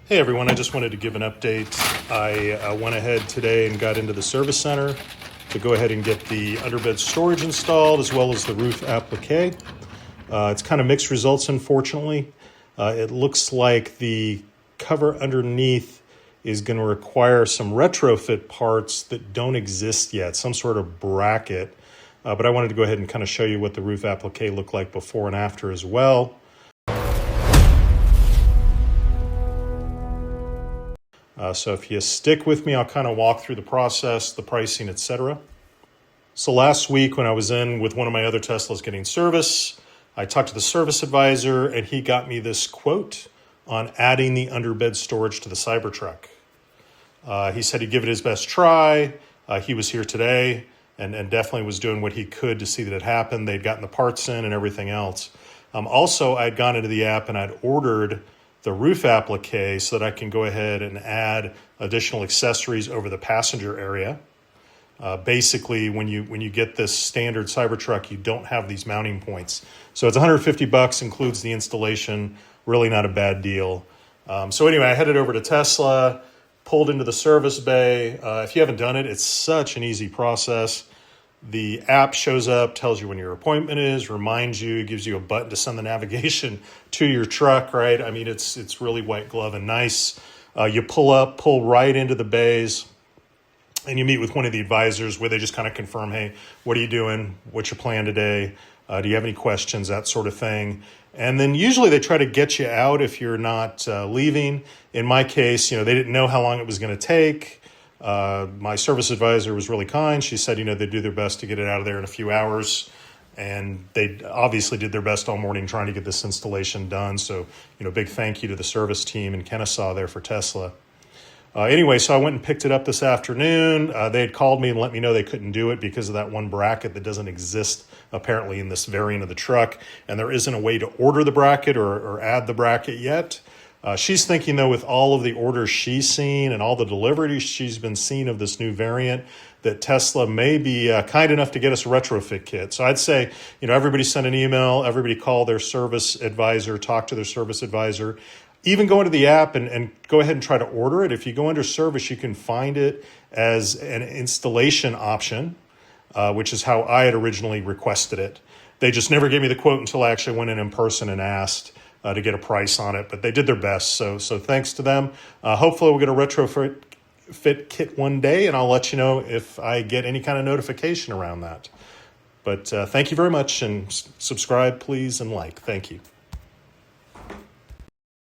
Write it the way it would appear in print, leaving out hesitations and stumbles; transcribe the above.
Hey everyone, I just wanted to give an update. I went ahead today and got into the service center to go ahead and get the underbed storage installed as well as the roof applique. It's kind of mixed results, unfortunately. It looks like the cover underneath is going to require some retrofit parts that don't exist yet, some sort of bracket. But I wanted to go ahead and kind of show you what the roof applique looked like before and after as well. So if you stick with me, I'll kind of walk through the process, the pricing, etc. So last week when I was in with one of my other Teslas getting service, I talked to the service advisor and he got me this quote on adding the underbed storage to the Cybertruck. He said he'd give it his best try. He was here today and definitely was doing what he could to see that it happened. They'd gotten the parts in and everything else. Also, I'd gone into the app and I'd ordered the roof applique so that I can go ahead and add additional accessories over the passenger area. Basically, when you get this standard Cybertruck, you don't have these mounting points. So it's $150, includes the installation. Really not a bad deal. So anyway, I headed over to Tesla, pulled into the service bay. If you haven't done it, it's such an easy process. The app shows up, tells you when your appointment is, reminds you, gives you a button to send the navigation to your truck, right? I mean, it's really white glove and nice. You pull right into the bays, and you meet with one of the advisors where they just kind of confirm, hey, what are you doing? What's your plan today? Do you have any questions? That sort of thing. And then usually they try to get you out if you're not leaving. In my case, they didn't know how long it was going to take. My service advisor was really kind. She said, they'd do their best to get it out of there in a few hours. And they obviously did their best all morning trying to get this installation done. So, big thank you to the service team in Kennesaw there for Tesla. Anyway, so I went and picked it up this afternoon. They had called me and let me know they couldn't do it because of that one bracket that doesn't exist apparently in this variant of the truck. And there isn't a way to order the bracket or add the bracket yet. She's thinking, though, with all of the orders she's seen and all the deliveries she's been seeing of this new variant, that Tesla may be kind enough to get us a retrofit kit. So I'd say, everybody send an email, everybody call their service advisor, talk to their service advisor, even go into the app and go ahead and try to order it. If you go under service, you can find it as an installation option, which is how I had originally requested it. They just never gave me the quote until I actually went in person and asked to get a price on it, but they did their best. So thanks to them. Hopefully we'll get a retrofit kit one day, and I'll let you know if I get any kind of notification around that. But thank you very much, and subscribe, please, and like. Thank you.